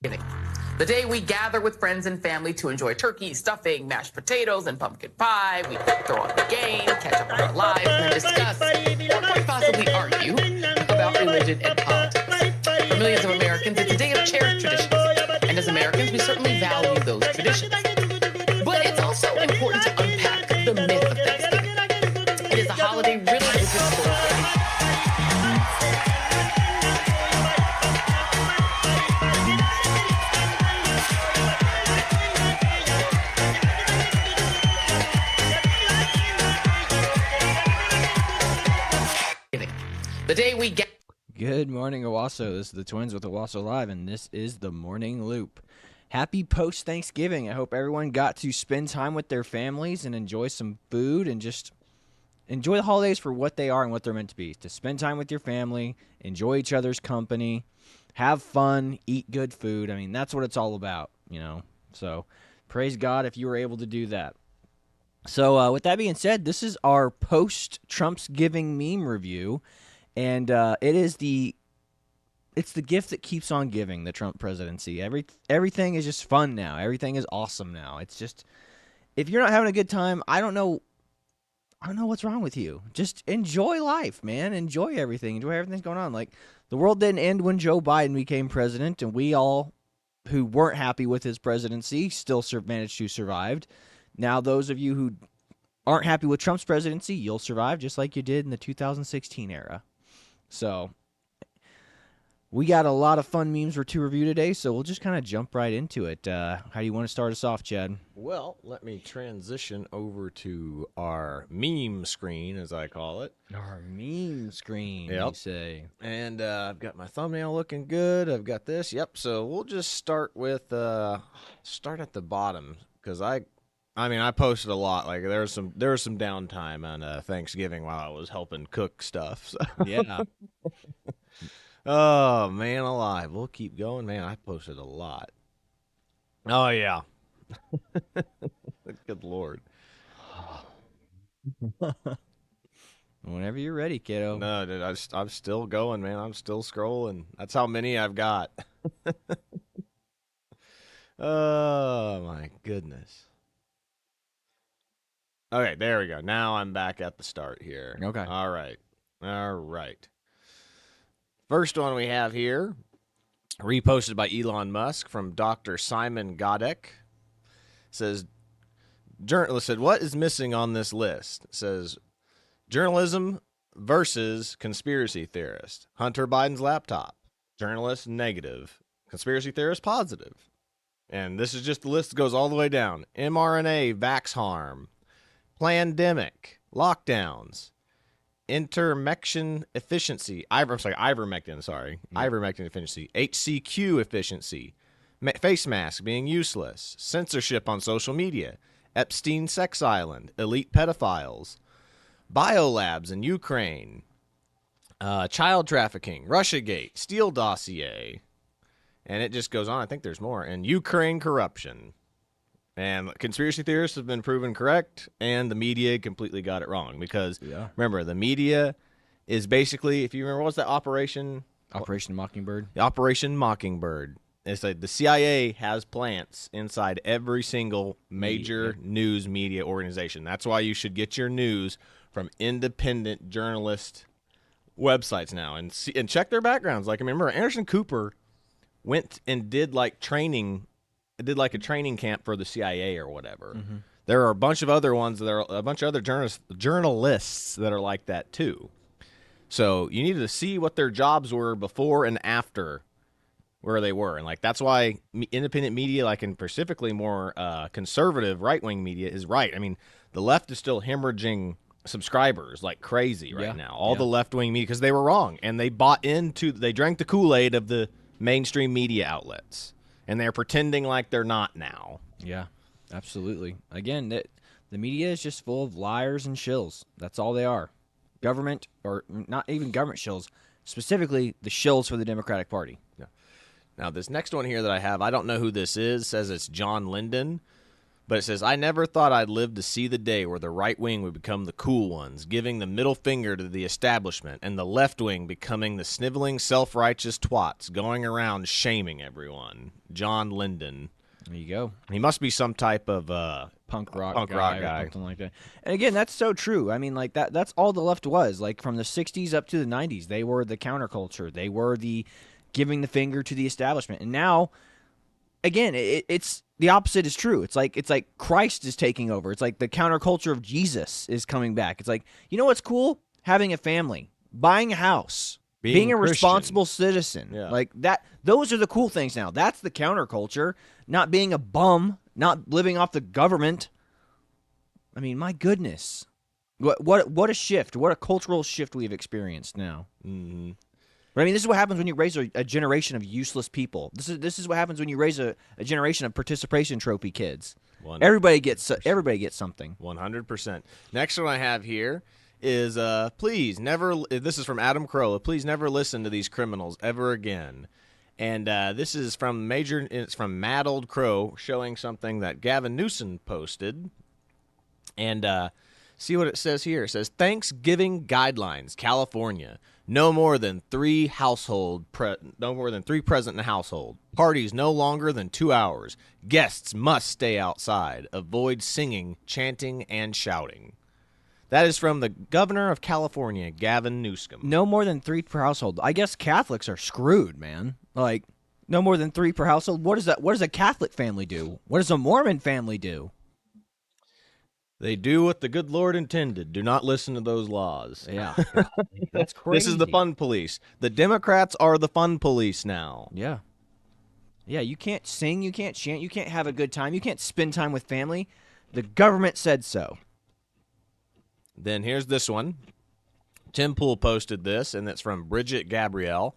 The day we gather with friends and family to enjoy turkey, stuffing, mashed potatoes, and pumpkin pie. We throw on the game, catch up on our lives, and then discuss, or quite possibly argue, about religion and politics. For millions of Americans, it's a day of cherished traditions. And as Americans, we certainly value those traditions. But it's also important to unpack the myth of Thanksgiving. It is a holiday really exists for the day we get. Good morning, Owasso. This is the Twins with Owasso Live, and this is the Morning Loop. Happy post-Thanksgiving. I hope everyone got to spend time with their families and enjoy some food and just enjoy the holidays for what they are and what they're meant to be. To spend time with your family, enjoy each other's company, have fun, eat good food. I mean, that's what it's all about, you know. So praise God if you were able to do that. So with that being said, this is our post-TrumpsGiving meme review. And it's the gift that keeps on giving, the Trump presidency. Everything is just fun now. Everything is awesome now. It's just, if you're not having a good time, I don't know what's wrong with you. Just enjoy life, man. Enjoy everything. Enjoy everything that's going on. Like, the world didn't end when Joe Biden became president, and we all who weren't happy with his presidency still managed to survive. Now, those of you who aren't happy with Trump's presidency, you'll survive just like you did in the 2016 era. So, we got a lot of fun memes to review today, so we'll just kind of jump right into it. How do you want to start us off, Chad? Well, let me transition over to our meme screen, as I call it. Our meme screen, Yep. you say. And I've got my thumbnail looking good. I've got this. Yep, so we'll just start with, start at the bottom, because I posted a lot. Like, there was some downtime on Thanksgiving while I was helping cook stuff. So. Yeah. Oh, man alive. We'll keep going. Man, I posted a lot. Oh, yeah. Good Lord. Whenever you're ready, kiddo. No, dude, I'm still going, man. I'm still scrolling. That's how many I've got. Oh, my goodness. Okay, there we go. Now I'm back at the start here. Okay. All right. First one we have here, reposted by Elon Musk from Dr. Simon Godek. Says, journalist said, what is missing on this list? It says, journalism versus conspiracy theorist. Hunter Biden's laptop. Journalist, negative. Conspiracy theorist, positive. And this is just the list that goes all the way down. mRNA, vax harm. Plandemic, lockdowns, ivermectin efficiency, ivermectin efficiency, HCQ efficiency, face mask being useless, censorship on social media, Epstein sex island, elite pedophiles, biolabs in Ukraine, child trafficking, Russiagate, Steele dossier, and it just goes on. I think there's more, and Ukraine corruption. And conspiracy theorists have been proven correct, and the media completely got it wrong. Because, remember, the media is basically, if you remember, what's that Operation Mockingbird? Operation Mockingbird. It's like the CIA has plants inside every single major news media organization. That's why you should get your news from independent journalist websites now and check their backgrounds. Like, I remember Anderson Cooper went and did a training camp for the CIA or whatever. Mm-hmm. There are a bunch of other ones that are a bunch of other journalists that are like that too. So you need to see what their jobs were before and after where they were. And like, that's why independent media, like, and specifically more conservative right-wing media is right. I mean, the left is still hemorrhaging subscribers like crazy right now. All the left-wing media, because they were wrong. And they they drank the Kool-Aid of the mainstream media outlets. And they're pretending like they're not now. Yeah, absolutely. Again, the media is just full of liars and shills. That's all they are. Government, or not even government shills, specifically the shills for the Democratic Party. Yeah. Now, this next one here that I have, I don't know who this is. It says it's John Linden. But it says, I never thought I'd live to see the day where the right wing would become the cool ones, giving the middle finger to the establishment, and the left wing becoming the sniveling, self-righteous twats, going around shaming everyone. John Linden. There you go. He must be some type of Punk rock guy. or something like that. And again, that's so true. I mean, like that's all the left was. Like from the 60s up to the 90s, they were the counterculture. They were the giving the finger to the establishment. And now, again, it's the opposite is true. It's like Christ is taking over. It's like the counterculture of Jesus is coming back. It's like, you know what's cool? Having a family, buying a house, being a Christian. responsible citizen. Yeah. Like that. Those are the cool things now. That's the counterculture. Not being a bum, not living off the government. I mean, my goodness. What a shift. What a cultural shift we've experienced now. Mm-hmm. But I mean, this is what happens when you raise a generation of useless people. This is what happens when you raise a generation of participation trophy kids. 100%. Everybody gets something. 100%. Next one I have here is please never. This is from Adam Carolla. Please never listen to these criminals ever again. And this is from It's from Mad Old Crow, showing something that Gavin Newsom posted. And see what it says here. It says Thanksgiving guidelines, California. No more than 3 present in a household. Parties no longer than 2 hours. Guests must stay outside. Avoid singing, chanting, and shouting. That is from the governor of California, Gavin Newsom. No more than 3 per household. I guess Catholics are screwed, man. Like, no more than 3 per household. What does a Catholic family do? What does a Mormon family do? They do what the good Lord intended. Do not listen to those laws. Yeah. That's crazy. This is the fun police. The Democrats are the fun police now. Yeah. Yeah, you can't sing, you can't chant, you can't have a good time, you can't spend time with family. The government said so. Then here's this one. Tim Pool posted this, and it's from Bridget Gabrielle.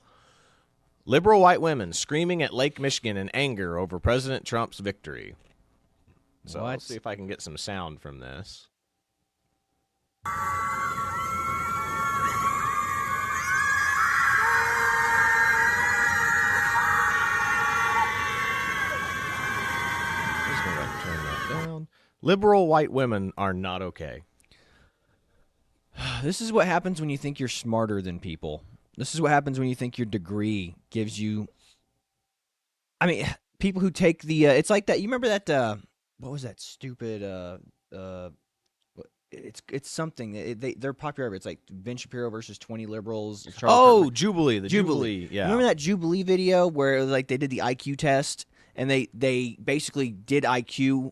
Liberal white women screaming at Lake Michigan in anger over President Trump's victory. So What? let's see if I can get some sound from this. Just gonna turn that down. Liberal white women are not okay. This is what happens when you think you're smarter than people. This is what happens when you think your degree gives you. I mean, people who take the. It's like that. You remember that? What was that stupid? It's something. They're popular. It's like Ben Shapiro versus 20 liberals. Oh, Jubilee. The Jubilee. Yeah. Remember that Jubilee video where like they did the IQ test and they basically did IQ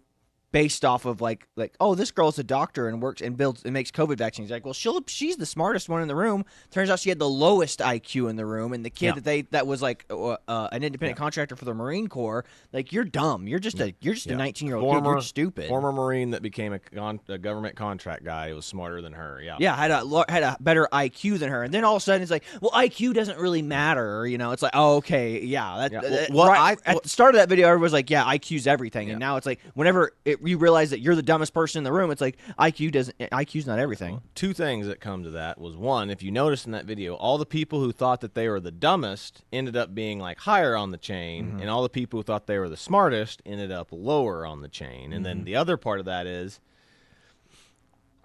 based off of like oh, this girl's a doctor and works and builds and makes COVID vaccines. Like, well, she's the smartest one in the room. Turns out she had the lowest IQ in the room, and the kid that was like an independent contractor for the Marine Corps. Like, you're dumb. You're just a 19-year-old kid. You're stupid. Former Marine that became a government contract guy who was smarter than her. Yeah. Yeah, had a better IQ than her, and then all of a sudden it's like, well, IQ doesn't really matter. You know, it's like, oh, okay, yeah. At the start of that video, everyone was like, yeah, IQ's everything, and now it's like whenever you realize that you're the dumbest person in the room, it's like IQ's not everything. Two things that come to that was, one, if you notice in that video, all the people who thought that they were the dumbest ended up being like higher on the chain, and all the people who thought they were the smartest ended up lower on the chain. And then the other part of that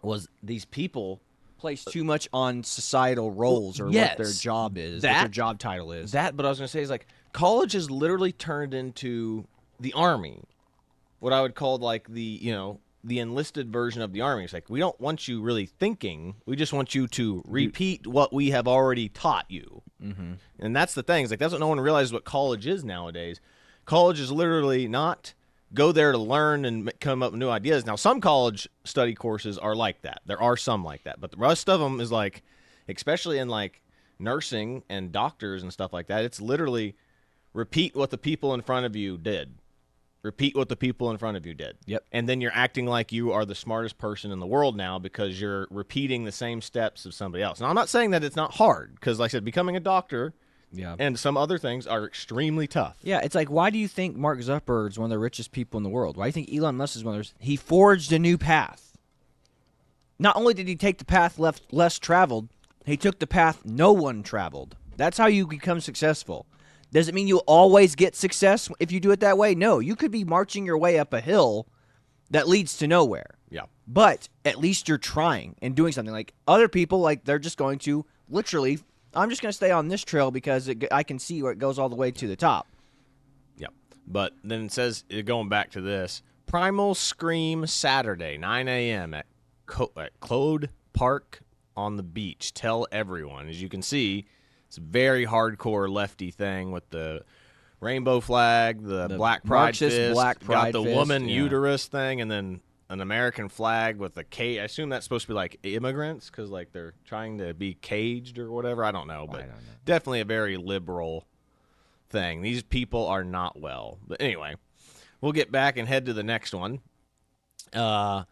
was these people place too much on societal roles or what their job is, what their job title is. But I was going to say is like college has literally turned into the army. What I would call like the enlisted version of the army. It's like, we don't want you really thinking. We just want you to repeat what we have already taught you. Mm-hmm. And that's the thing. It's like, that's what no one realizes what college is nowadays. College is literally not go there to learn and come up with new ideas. Now, some college study courses are like that. There are some like that. But the rest of them is like, especially in like nursing and doctors and stuff like that, it's literally repeat what the people in front of you did. Repeat what the people in front of you did. Yep. And then you're acting like you are the smartest person in the world now because you're repeating the same steps of somebody else. Now, I'm not saying that it's not hard because, like I said, becoming a doctor and some other things are extremely tough. Yeah, it's like, why do you think Mark Zuckerberg's one of the richest people in the world? Why do you think Elon Musk is one of those? He forged a new path. Not only did he take the path less traveled, he took the path no one traveled. That's how you become successful. Does it mean you'll always get success if you do it that way? No. You could be marching your way up a hill that leads to nowhere. Yeah. But at least you're trying and doing something. Like other people, like they're just going to literally, I'm just going to stay on this trail because I can see where it goes all the way to the top. Yep. But then it says, going back to this, Primal Scream Saturday, 9 a.m. at Clode Park on the beach. Tell everyone. As you can see, it's a very hardcore lefty thing with the rainbow flag, the black pride Marxist fist, black pride got the fist, woman yeah. uterus thing, and then an American flag with a cage. I assume that's supposed to be like immigrants because like they're trying to be caged or whatever. I don't know, but definitely a very liberal thing. These people are not well. But anyway, we'll get back and head to the next one. Trump's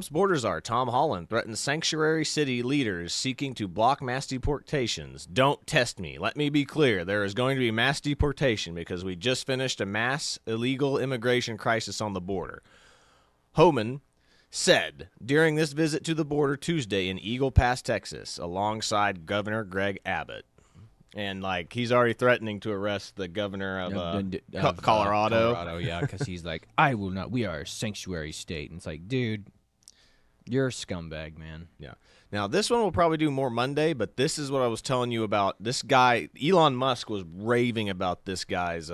border czar, Tom Holland, threatens sanctuary city leaders seeking to block mass deportations. Don't test me. Let me be clear. There is going to be mass deportation because we just finished a mass illegal immigration crisis on the border. Homan said during this visit to the border Tuesday in Eagle Pass, Texas, alongside Governor Greg Abbott. And, like, he's already threatening to arrest the governor of Colorado. Colorado, yeah, because he's like, I will not. We are a sanctuary state. And it's like, dude, you're a scumbag, man. Yeah. Now, this one will probably do more Monday, but this is what I was telling you about. This guy, Elon Musk, was raving about this guy's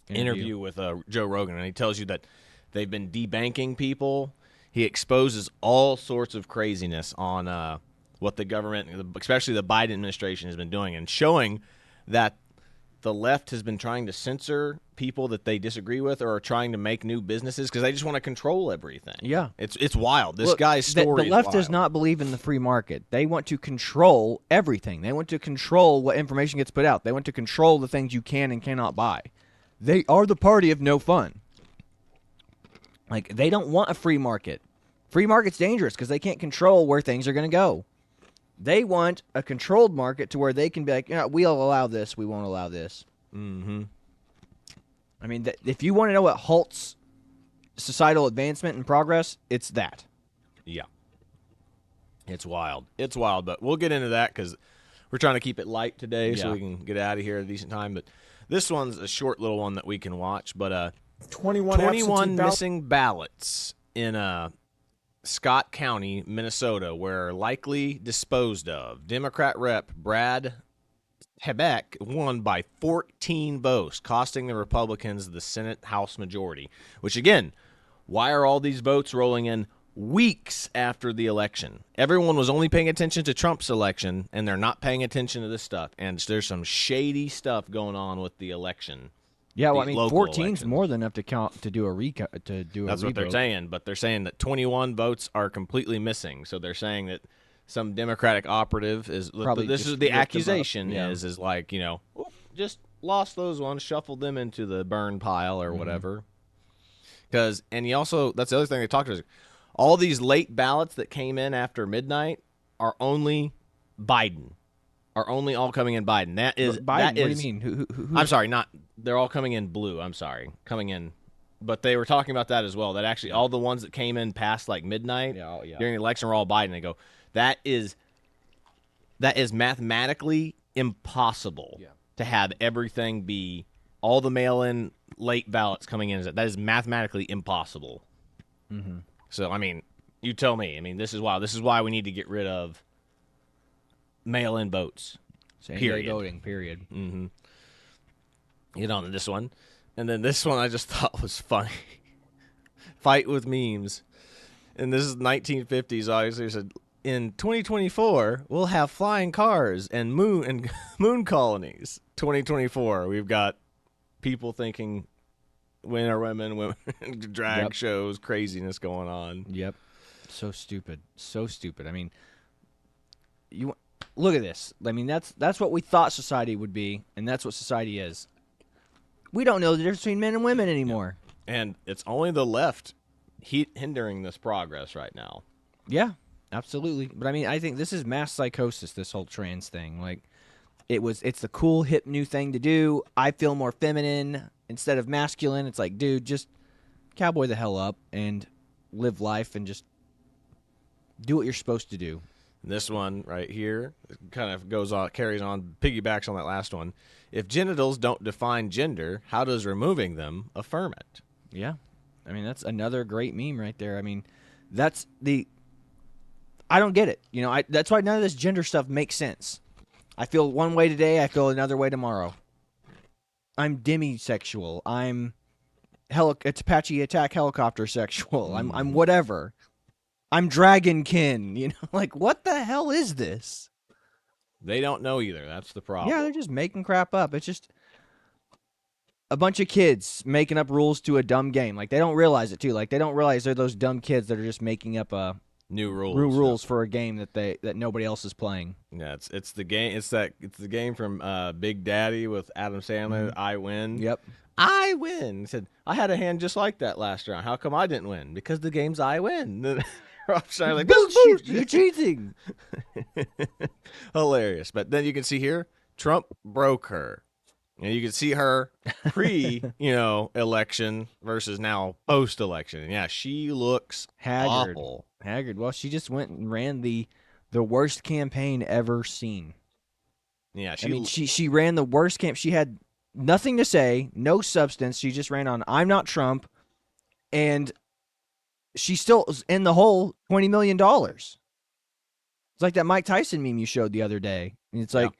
interview with Joe Rogan, and he tells you that they've been debanking people. He exposes all sorts of craziness on what the government, especially the Biden administration, has been doing, and showing that the left has been trying to censor people that they disagree with or are trying to make new businesses because they just want to control everything. Yeah. It's wild. This Look, guy's story the left is wild. does not believe in the free market. They want to control everything. They want to control what information gets put out. They want to control the things you can and cannot buy. They are the party of no fun. Like, they don't want a free market. Free market's dangerous because they can't control where things are going to go. They want a controlled market to where they can be like, we'll allow this, we won't allow this. Mm-hmm. I mean, if you want to know what halts societal advancement and progress, it's that. Yeah. It's wild. It's wild, but we'll get into that because we're trying to keep it light today so we can get out of here at a decent time. But this one's a short little one that we can watch. But 21 missing ballots in Scott County, Minnesota, were likely disposed of. Democrat Rep. Brad Hebeck won by 14 votes, costing the Republicans the Senate House majority. Which, again, why are all these votes rolling in weeks after the election? Everyone was only paying attention to Trump's election, and they're not paying attention to this stuff. And there's some shady stuff going on with the election. Yeah, well, I mean, 14's elections. more than enough to count to do a That's what they're saying, but they're saying that 21 votes are completely missing. So they're saying that some Democratic operative is Probably this just is the ripped them up. accusation Yeah. is like, just lost those ones, shuffled them into the burn pile or whatever. Because and he also that's the other thing they talked about. All these late ballots that came in after midnight are only Biden. Are only all coming in Biden. That is Biden. That What do is, you mean? Who? I'm sorry, not they're all coming in blue. I'm sorry, coming in, but they were talking about that as well. That actually all the ones that came in past like midnight during the election were all Biden. They go, that is mathematically impossible to have everything be all the mail-in late ballots coming in. That is mathematically impossible. Mm-hmm. So I mean, you tell me. I mean, this is why. This is why we need to get rid of mail-in votes. Same-day voting, period. Mm-hmm. Get on to this one. And then this one I just thought was funny. Fight with memes. And this is 1950s, obviously. It said, in 2024, we'll have flying cars and moon colonies. 2024, we've got people thinking men are women drag shows, craziness going on. Yep. So stupid. So stupid. I mean, look at this. I mean, that's what we thought society would be, and that's what society is. We don't know the difference between men and women anymore. And it's only the left hindering this progress right now. Yeah, absolutely. But I mean, I think this is mass psychosis, this whole trans thing. Like, it's the cool, hip, new thing to do. I feel more feminine instead of masculine. It's like, dude, just cowboy the hell up and live life and just do what you're supposed to do. This one right here kind of carries on, piggybacks on that last one. If genitals don't define gender, how does removing them affirm it? Yeah. I mean, that's another great meme right there. I mean, that's the. I don't get it. You know, that's why none of this gender stuff makes sense. I feel one way today. I feel another way tomorrow. I'm demisexual. I'm it's Apache attack helicopter sexual. I'm whatever. I'm dragonkin. You know, like what the hell is this? They don't know either. That's the problem. Yeah, they're just making crap up. It's just a bunch of kids making up rules to a dumb game. Like they don't realize it too. Like they don't realize they're those dumb kids that are just making up new rules for a game that nobody else is playing. Yeah, it's the game. It's the game from Big Daddy with Adam Sandler. Mm-hmm. I win. Yep. I win. He said, I had a hand just like that last round. How come I didn't win? Because the game's I win. Then Rothschild like, bullshit, you're cheating. Hilarious. But then you can see here, Trump broke her. And you can see her election versus now post-election. And yeah, she looks haggard. Awful. Haggard. Well, she just went and ran the worst campaign ever seen. Yeah, she ran the worst camp. She had nothing to say, no substance. She just ran on, I'm not Trump, and she still is in the hole $20 million. It's like that Mike Tyson meme you showed the other day. And it's like,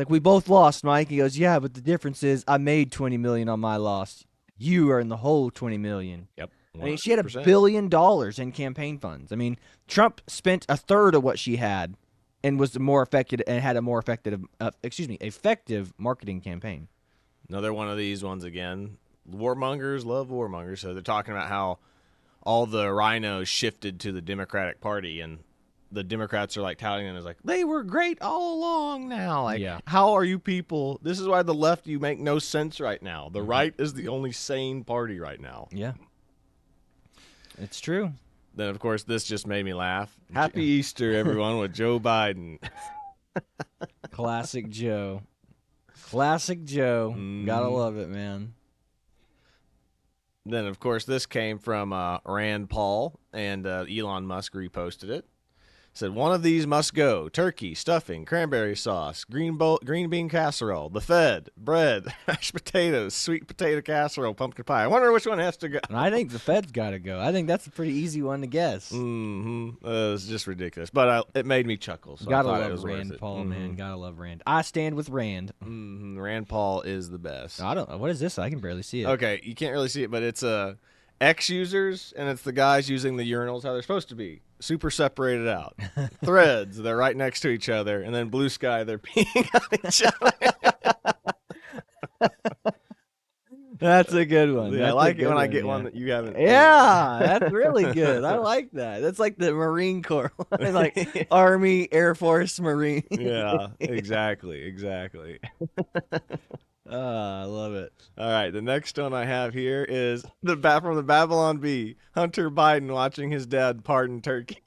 we both lost, Mike. He goes, yeah, but the difference is I made $20 million on my loss. You are in the hole $20 million. Yep. 100%. I mean, she had $1 billion in campaign funds. I mean, Trump spent a third of what she had and was more effective and had a more effective marketing campaign. Another one of these ones again. Warmongers love warmongers. So they're talking about how all the rhinos shifted to the Democratic Party, and the Democrats are like touting them as like, they were great all along now. Like, how are you people? This is why the left, you make no sense right now. The right is the only sane party right now. Yeah. It's true. Then, of course, this just made me laugh. Happy Easter, everyone, with Joe Biden. Classic Joe. Classic Joe. Gotta love it, man. Then, of course, this came from Rand Paul, and Elon Musk reposted it. Said, one of these must go. Turkey, stuffing, cranberry sauce, green bean casserole, the Fed, bread, mashed potatoes, sweet potato casserole, pumpkin pie. I wonder which one has to go. I think the Fed's got to go. I think that's a pretty easy one to guess. It's just ridiculous. But it made me chuckle. So gotta I thought love Rand Paul, man. Gotta love Rand. I stand with Rand. Rand Paul is the best. I don't know. What is this? I can barely see it. Okay, you can't really see it, but it's X users, and it's the guys using the urinals how they're supposed to be. Super separated out. Threads, they're right next to each other. And then Blue Sky, they're peeing on each other. That's a good one. Yeah, I like it when I get one that you haven't. Yeah, that's really good. I like that. That's like the Marine Corps. Like Army, Air Force, Marine. Yeah, exactly. I love it. All right, the next one I have here is from the Babylon Bee. Hunter Biden watching his dad pardon turkeys.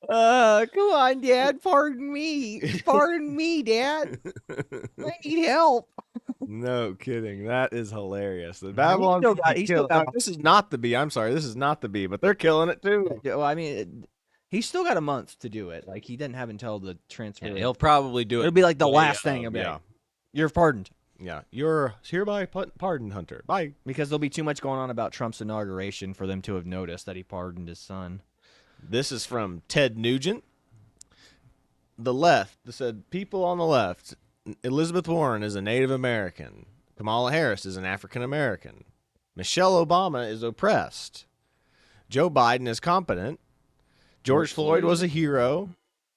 Come on, Dad, pardon me. Pardon me, Dad. I need help. No kidding. That is hilarious. The Babylon Bee. This is not the bee. I'm sorry. This is not the bee, but they're killing it too. Well, I mean, he's still got a month to do it. Like, he didn't have until the transfer. Yeah, he'll probably do it. It'll be like the last thing. It'll be like, you're pardoned. Yeah, you're hereby pardoned, Hunter. Bye. Because there'll be too much going on about Trump's inauguration for them to have noticed that he pardoned his son. This is from Ted Nugent. The left said, people on the left, Elizabeth Warren is a Native American. Kamala Harris is an African American. Michelle Obama is oppressed. Joe Biden is competent. George Floyd was a hero.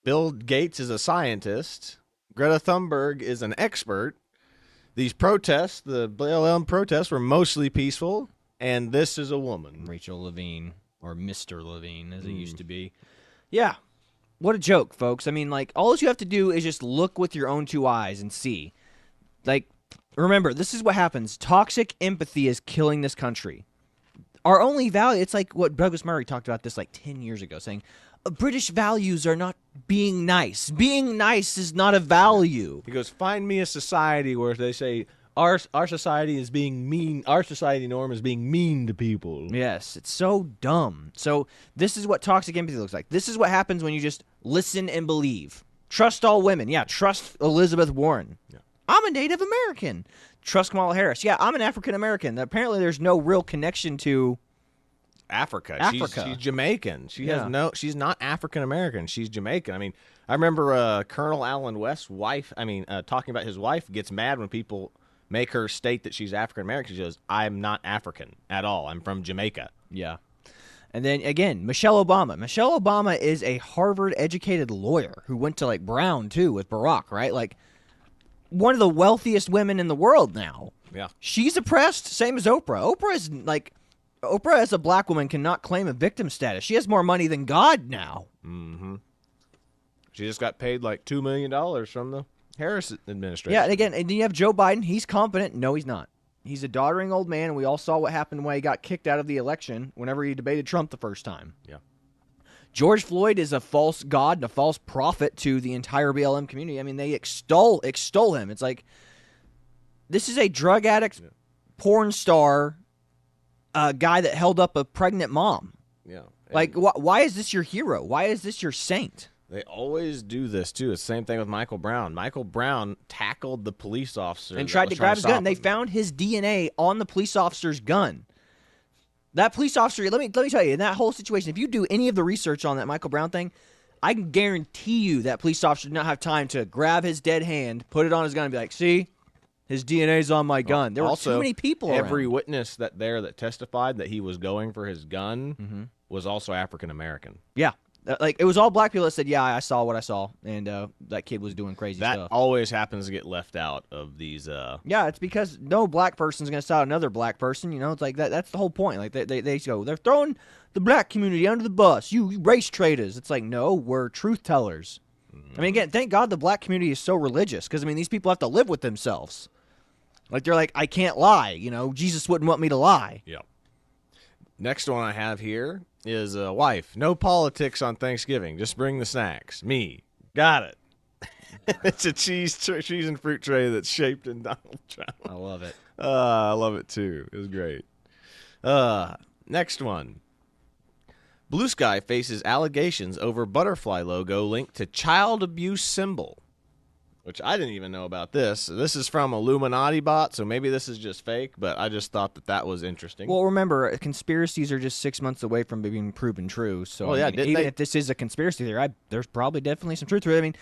Bill Gates is a scientist. Greta Thunberg is an expert. These protests, the BLM protests, were mostly peaceful. And this is a woman. Rachel Levine, or Mr. Levine, as it used to be. Yeah. What a joke, folks. I mean, like, all you have to do is just look with your own two eyes and see. Like, remember, this is what happens. Toxic empathy is killing this country. Our only value, it's like what Douglas Murray talked about this like 10 years ago, saying, British values are not being nice. Being nice is not a value. He goes, find me a society where they say, our society is being mean. Our society norm is being mean to people. Yes, it's so dumb. So this is what toxic empathy looks like. This is what happens when you just listen and believe. Trust all women. Yeah, trust Elizabeth Warren. Yeah. I'm a Native American. Trust Kamala Harris. Yeah, I'm an African American. Apparently, there's no real connection to Africa. Africa. She's Jamaican. Yeah. She's not African American. She's Jamaican. I mean, I remember Colonel Allen West's wife. Talking about his wife gets mad when people make her state that she's African American. She goes, "I'm not African at all. I'm from Jamaica." Yeah. And then again, Michelle Obama. Michelle Obama is a Harvard-educated lawyer who went to like Brown too with Barack, right? Like one of the wealthiest women in the world now. Yeah. She's oppressed, same as Oprah. Oprah as a black woman cannot claim a victim status. She has more money than God now. Mm-hmm. She just got paid like $2 million from the Harris administration. Yeah, and then you have Joe Biden. He's competent. No, he's not. He's a doddering old man, and we all saw what happened when he got kicked out of the election whenever he debated Trump the first time. Yeah. George Floyd is a false god and a false prophet to the entire BLM community. I mean, they extol him. It's like, this is a drug addict, porn star, guy that held up a pregnant mom. Yeah. Like, why is this your hero? Why is this your saint? They always do this, too. It's the same thing with Michael Brown. Michael Brown tackled the police officer And tried to grab his gun. They found his DNA on the police officer's gun. That police officer, let me tell you, in that whole situation, if you do any of the research on that Michael Brown thing, I can guarantee you that police officer did not have time to grab his dead hand, put it on his gun, and be like, see, his DNA's on my gun. There were too many people around. Every witness that testified that he was going for his gun was also African American. Yeah. Like, it was all black people that said, yeah, I saw what I saw, and that kid was doing crazy that stuff. That always happens to get left out of these. Yeah, it's because no black person's going to sell another black person. You know, it's like that's the whole point. Like, they go, they're throwing the black community under the bus. You race traitors. It's like, no, we're truth tellers. I mean, again, thank God the black community is so religious, because, I mean, these people have to live with themselves. Like, they're like, I can't lie. You know, Jesus wouldn't want me to lie. Yeah. Next one I have here is wife. No politics on Thanksgiving. Just bring the snacks. Me. Got it. It's a cheese and fruit tray that's shaped in Donald Trump. I love it. I love it too. It was great. Next one. Blue Sky faces allegations over butterfly logo linked to child abuse symbol, which I didn't even know about this. This is from Illuminati bot, so maybe this is just fake, but I just thought that was interesting. Well, remember, conspiracies are just 6 months away from being proven true. So, well, yeah, I mean, even if this is a conspiracy theory, there's probably definitely some truth to it. I mean,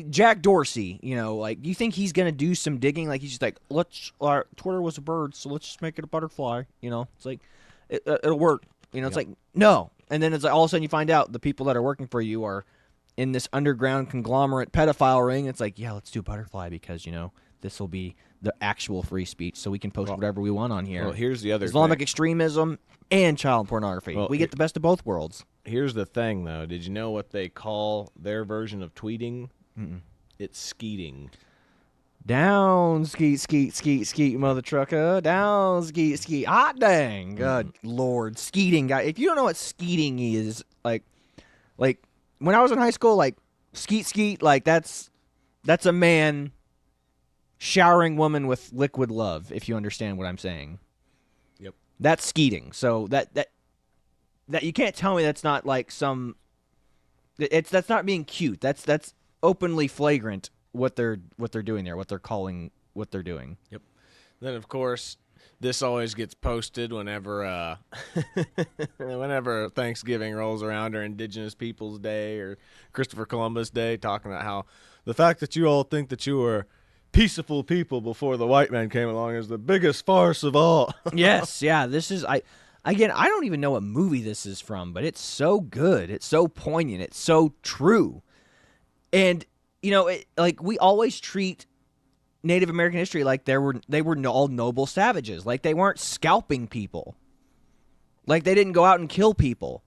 Jack Dorsey, you know, like, you think he's going to do some digging? Like, he's just like, Twitter was a bird, so let's just make it a butterfly. You know, it's like, it'll work. You know, it's like, no. And then it's like, all of a sudden you find out the people that are working for you are in this underground conglomerate pedophile ring. It's like, yeah, let's do butterfly because, you know, this will be the actual free speech, so we can post whatever we want on here. Well, here's the other Islamic thing. Extremism and child pornography. Well, we get the best of both worlds. Here's the thing, though. Did you know what they call their version of tweeting? It's skeeting. Down, skeet, mother trucker. Down, skeet. Hot dang. Good Lord. Skeeting, guy. If you don't know what skeeting is, like when I was in high school, like, skeet, like, that's a man showering women with liquid love, if you understand what I'm saying. Yep. That's skeeting. So that you can't tell me that's not like some that's not being cute. That's openly flagrant what they're doing there, what they're calling what they're doing. Yep. Then, of course, this always gets posted whenever Thanksgiving rolls around, or Indigenous Peoples Day, or Christopher Columbus Day, talking about how the fact that you all think that you were peaceful people before the white man came along is the biggest farce of all. Yes, yeah. This is I don't even know what movie this is from, but it's so good. It's so poignant. It's so true. And you know, like, we always treat Native American history like they were all noble savages. Like, they weren't scalping people. Like, they didn't go out and kill people.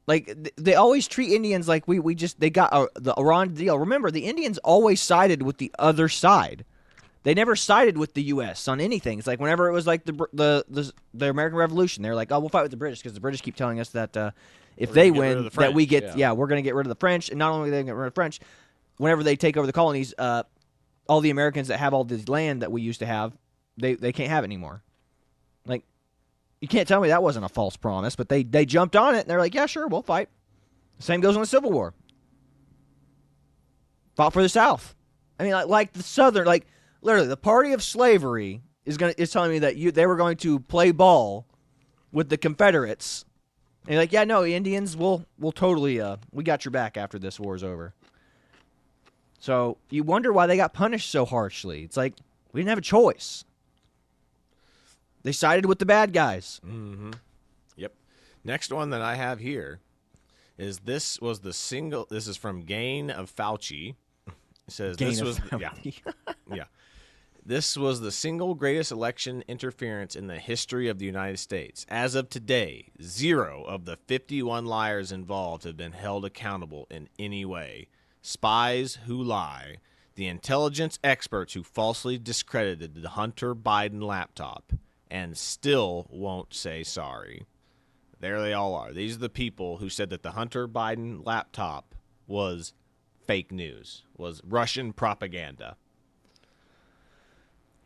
Like, they always treat Indians like they got the Iran deal. Remember, the Indians always sided with the other side. They never sided with the U.S. on anything. It's like whenever it was like the American Revolution, they're like, oh, we'll fight with the British because the British keep telling us that if they win, that we get, we're going to get rid of the French. And not only are they going to get rid of the French, whenever they take over the colonies, all the Americans that have all this land that we used to have, they can't have it anymore. Like, you can't tell me that wasn't a false promise, but they jumped on it, and they're like, yeah, sure, we'll fight. Same goes in the Civil War. Fought for the South. I mean, like the Southern, like literally the party of slavery is telling me that they were going to play ball with the Confederates. And you're like, yeah, no, Indians, we'll totally, we got your back after this war's over. So you wonder why they got punished so harshly. It's like, we didn't have a choice. They sided with the bad guys. Mm-hmm. Yep. Next one that I have here is this is from Gain of Fauci. It says Gain this of was Fauci. yeah. This was the single greatest election interference in the history of the United States. As of today, 0 of the 51 liars involved have been held accountable in any way. Spies who lie, the intelligence experts who falsely discredited the Hunter Biden laptop, and still won't say sorry. There they all are. These are the people who said that the Hunter Biden laptop was fake news, was Russian propaganda.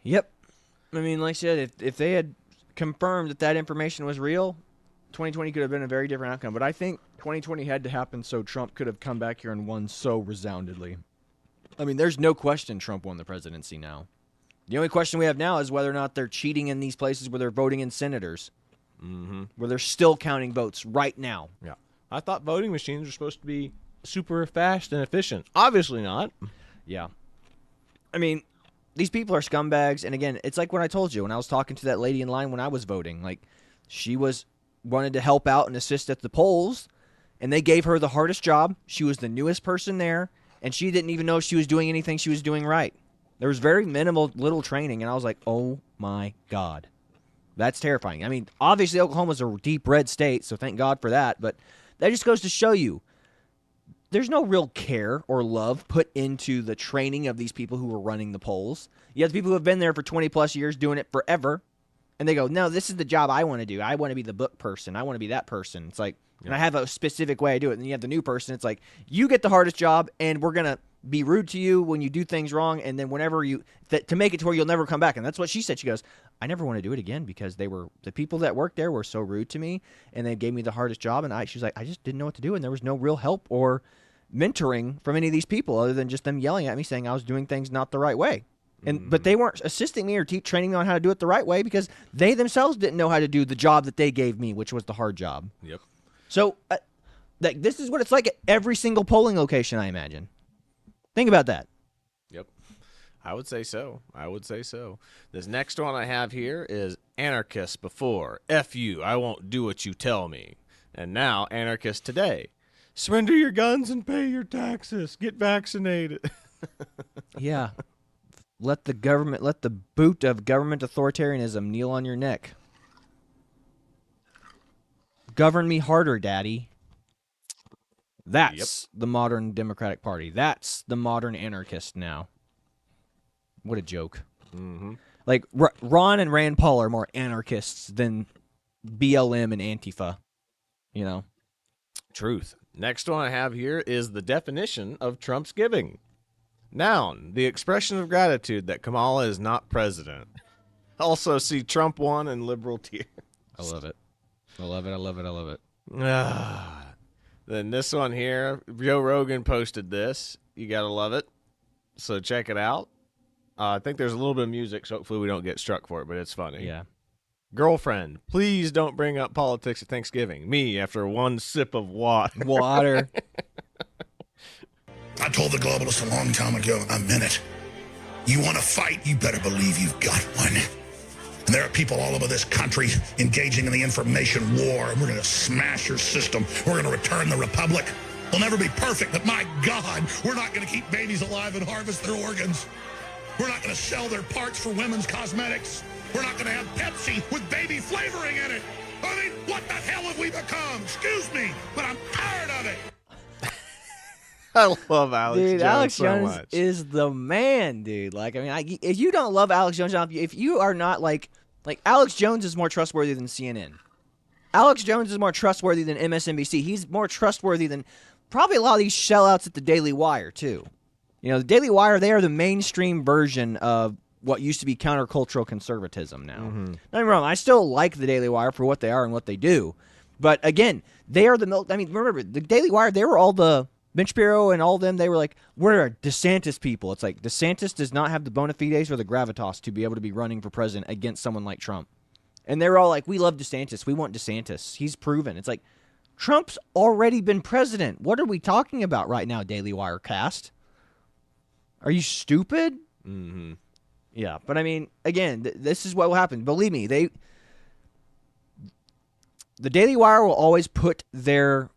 Yep. I mean, like I said, if they had confirmed that information was real, 2020 could have been a very different outcome. But I think 2020 had to happen so Trump could have come back here and won so resoundingly. I mean, there's no question Trump won the presidency now. The only question we have now is whether or not they're cheating in these places where they're voting in senators, where they're still counting votes right now. Yeah. I thought voting machines were supposed to be super fast and efficient. Obviously not. Yeah. I mean, these people are scumbags. And again, it's like when I told you, when I was talking to that lady in line when I was voting, like she wanted to help out and assist at the polls, and they gave her the hardest job. She was the newest person there, and she didn't even know she was doing anything she was doing right. There was very little training, and I was like, oh my God. That's terrifying. I mean, obviously Oklahoma's a deep red state, so thank God for that, but that just goes to show you there's no real care or love put into the training of these people who are running the polls. You have the people who have been there for 20-plus years doing it forever, and they go, no, this is the job I want to do. I want to be the book person. I want to be that person. It's like, and I have a specific way I do it. And then you have the new person. It's like, you get the hardest job, and we're going to be rude to you when you do things wrong, and then whenever to make it to where you'll never come back. And that's what she said. She goes, I never want to do it again because the people that worked there were so rude to me, and they gave me the hardest job, and she's like, I just didn't know what to do, and there was no real help or mentoring from any of these people other than just them yelling at me saying I was doing things not the right way. But they weren't assisting me or training me on how to do it the right way because they themselves didn't know how to do the job that they gave me, which was the hard job. Yep. So this is what it's like at every single polling location, I imagine. Think about that. Yep. I would say so. This next one I have here is anarchist before. F you, I won't do what you tell me. And now anarchist today. Surrender your guns and pay your taxes. Get vaccinated. Yeah. Let the boot of government authoritarianism kneel on your neck. Govern me harder, Daddy. That's the modern Democratic Party. That's the modern anarchist now. What a joke. Mm-hmm. Like, Ron and Rand Paul are more anarchists than BLM and Antifa. You know? Truth. Next one I have here is the definition of TrumpsGiving. Noun, the expression of gratitude that Kamala is not president. Also see Trump won and liberal tears. I love it. I love it. Then this one here, Joe Rogan posted this. You got to love it. So check it out. I think there's a little bit of music, so hopefully we don't get struck for it, but it's funny. Yeah. Girlfriend, please don't bring up politics at Thanksgiving. Me, after one sip of water. Water. I told the globalists a long time ago, I meant it. You want to fight, you better believe you've got one. And there are people all over this country engaging in the information war, and we're going to smash your system. We're going to return the republic. We'll never be perfect, but my God, we're not going to keep babies alive and harvest their organs. We're not going to sell their parts for women's cosmetics. We're not going to have Pepsi with baby flavoring in it. I mean, what the hell have we become? Excuse me, but I'm tired of it. I love Alex dude, Jones Alex so Jones much. is the man, dude. Like, I mean, if you don't love Alex Jones, if you are not like Alex Jones is more trustworthy than CNN. Alex Jones is more trustworthy than MSNBC. He's more trustworthy than probably a lot of these sellouts at the Daily Wire, too. You know, the Daily Wire, they are the mainstream version of what used to be countercultural conservatism now. Mm-hmm. Don't get me wrong, I still like the Daily Wire for what they are and what they do. But again, they are the I mean, remember, the Daily Wire, they were all the Ben Shapiro and all of them, they were like, we're DeSantis people. It's like DeSantis does not have the bona fides or the gravitas to be able to be running for president against someone like Trump. And they were all like, we love DeSantis. We want DeSantis. He's proven. It's like, Trump's already been president. What are we talking about right now, Daily Wire cast? Are you stupid? Mm-hmm. Yeah, but I mean, again, this is what will happen. Believe me, the Daily Wire will always put their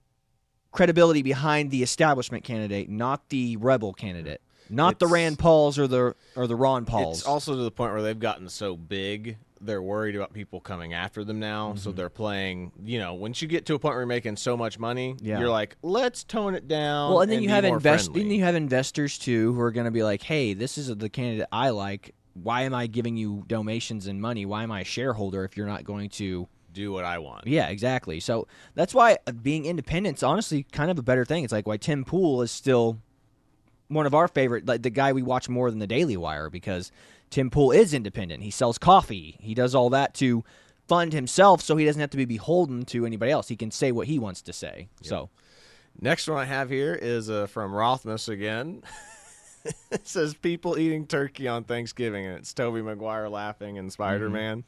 credibility behind the establishment candidate, not the rebel candidate, not the Rand Pauls or the Ron Pauls. It's also to the point where they've gotten so big, they're worried about people coming after them now. Mm-hmm. So they're playing, once you get to a point where you're making so much money, you're like, let's tone it down. Well, and then you have you have investors too who are going to be like, hey, this is the candidate I like. Why am I giving you donations and money? Why am I a shareholder if you're not going to do what I want? Yeah, exactly. So that's why being independent's honestly kind of a better thing. It's like why Tim Pool is still one of our favorite, like the guy we watch more than the Daily Wire, because Tim Pool is independent. He sells coffee. He does all that to fund himself, so he doesn't have to be beholden to anybody else. He can say what he wants to say. Yep. So, next one I have here is from Rothmus again. It says people eating turkey on Thanksgiving, and it's Tobey Maguire laughing and Spider-Man.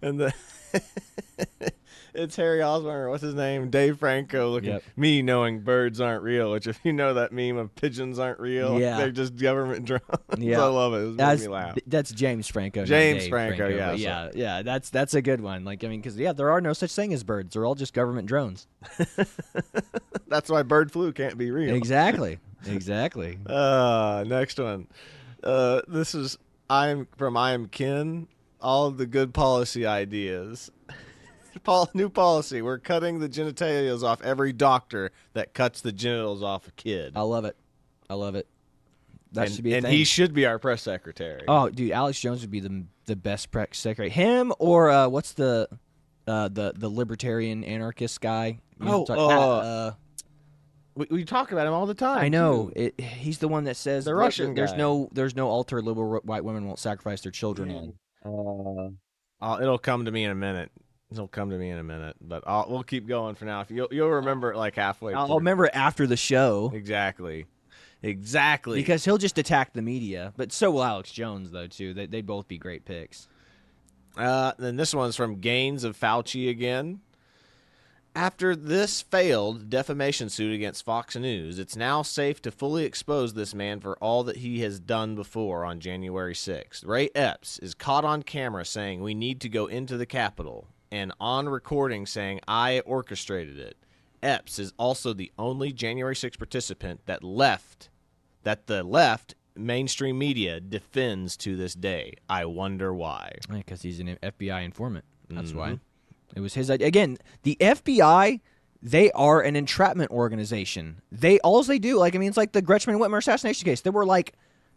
And it's Harry Osborn, what's his name? Dave Franco looking me knowing birds aren't real, which if you know that meme of pigeons aren't real, they're just government drones. Yeah. I love it. It made me laugh. That's James Franco. James Franco, yeah. That's a good one. Like, I mean, because, there are no such thing as birds. They're all just government drones. That's why bird flu can't be real. Exactly. Next one. This is I am Ken. All the good policy ideas. New policy. We're cutting the genitals off every doctor that cuts the genitals off a kid. I love it. That should be a thing. And he should be our press secretary. Oh, dude, Alex Jones would be the best press secretary. Him or what's the libertarian anarchist guy? We talk about him all the time. I know. He's the one that says the Russian there's guy. There's no altar liberal white women won't sacrifice their children on. It'll come to me in a minute. But we'll keep going for now. If you'll remember it like halfway. I'll remember it after the show. Exactly. Because he'll just attack the media. But so will Alex Jones, though, too. They'd both be great picks. Then this one's from Gaines of Fauci again. After this failed defamation suit against Fox News, it's now safe to fully expose this man for all that he has done before on January 6th. Ray Epps is caught on camera saying we need to go into the Capitol, and on recording saying I orchestrated it. Epps is also the only January 6th participant that the left mainstream media defends to this day. I wonder why. Because he's an FBI informant. That's why. It was his idea. Again, the FBI, they are an entrapment organization. All they do, it's like the Gretchen and Whitmer assassination case. There were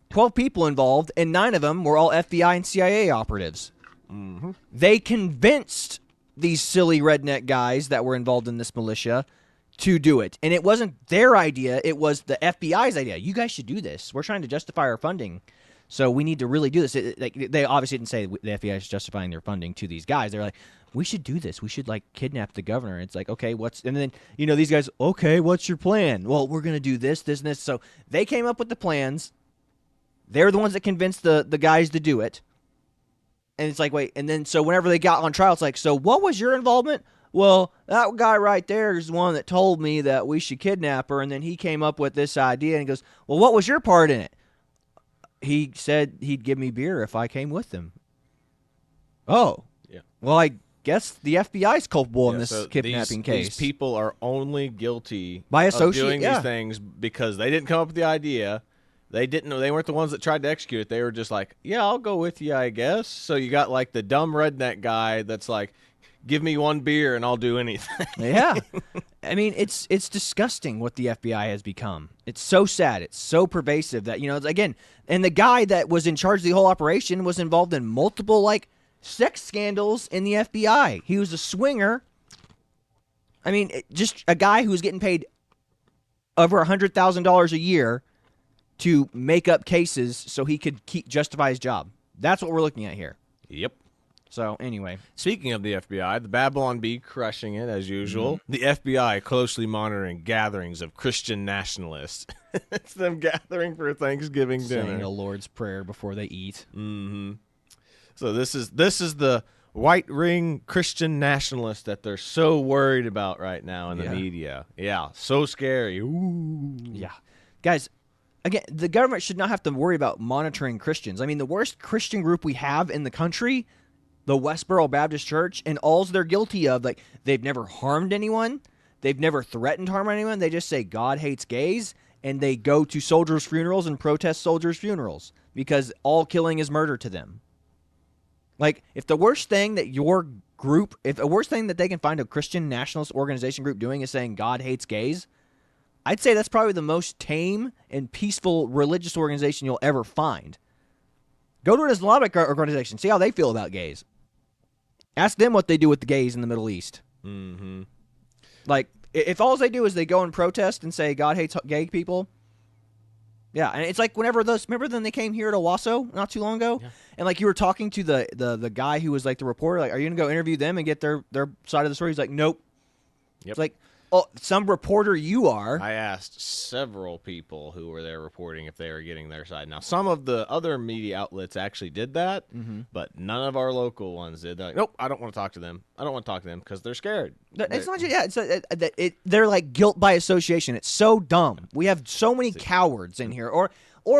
12 people involved, and 9 of them were all FBI and CIA operatives. Mm-hmm. They convinced these silly redneck guys that were involved in this militia to do it. And it wasn't their idea. It was the FBI's idea. You guys should do this. We're trying to justify our funding. So we need to really do this. They obviously didn't say the FBI is justifying their funding to these guys. They're like, we should do this. We should kidnap the governor. It's like, okay, and then, these guys, okay, what's your plan? Well, we're going to do this, this, and this. So they came up with the plans. They're the ones that convinced the guys to do it. And it's like, wait, and then so whenever they got on trial, it's like, so what was your involvement? Well, that guy right there is the one that told me that we should kidnap her, and then he came up with this idea and goes, well, what was your part in it? He said he'd give me beer if I came with him. Oh. Yeah. Well, I guess the FBI's culpable in this kidnapping case. These people are only guilty by of doing these things because they didn't come up with the idea. They weren't the ones that tried to execute it. They were just like, yeah, I'll go with you, I guess. So you got the dumb redneck guy that's like, give me one beer and I'll do anything. Yeah. I mean, it's disgusting what the FBI has become. It's so sad. It's so pervasive that, again, and the guy that was in charge of the whole operation was involved in multiple, sex scandals in the FBI. He was a swinger. I mean, just a guy who was getting paid over $100,000 a year to make up cases so he could justify his job. That's what we're looking at here. Yep. So anyway, Speaking of the FBI, the Babylon Bee crushing it as usual. The FBI closely monitoring gatherings of Christian nationalists. It's them gathering for Thanksgiving saying dinner. the Lord's Prayer before they eat. So this is the white ring Christian nationalist that they're so worried about right now in the media. Yeah, so scary. Ooh. Yeah. Guys, again, the government should not have to worry about monitoring Christians. I mean, the worst Christian group we have in the country, the Westboro Baptist Church, and all they're guilty of, like, they've never harmed anyone. They've never threatened to harm anyone. They just say God hates gays, and they go to soldiers' funerals and protest soldiers' funerals because all killing is murder to them. Like, if the worst thing that your group, if the worst thing that they can find a Christian nationalist organization group doing is saying God hates gays, I'd say that's probably the most tame and peaceful religious organization you'll ever find. Go to an Islamic organization, see how they feel about gays. Ask them what they do with the gays in the Middle East. Mm-hmm. Like, if all they do is they go and protest and say God hates gay people, yeah, and it's like whenever remember when they came here at Owasso not too long ago, and like you were talking to the guy who was like the reporter, like, are you gonna go interview them and get their side of the story? He's like, nope. Yep. It's like, oh, some reporter you are. I asked several people who were there reporting if they were getting their side. Now, some of the other media outlets actually did that, but none of our local ones did. They're like, nope, I don't want to talk to them. I don't want to talk to them because they're scared. It's not just, they're like guilt by association. It's so dumb. We have so many cowards in here, or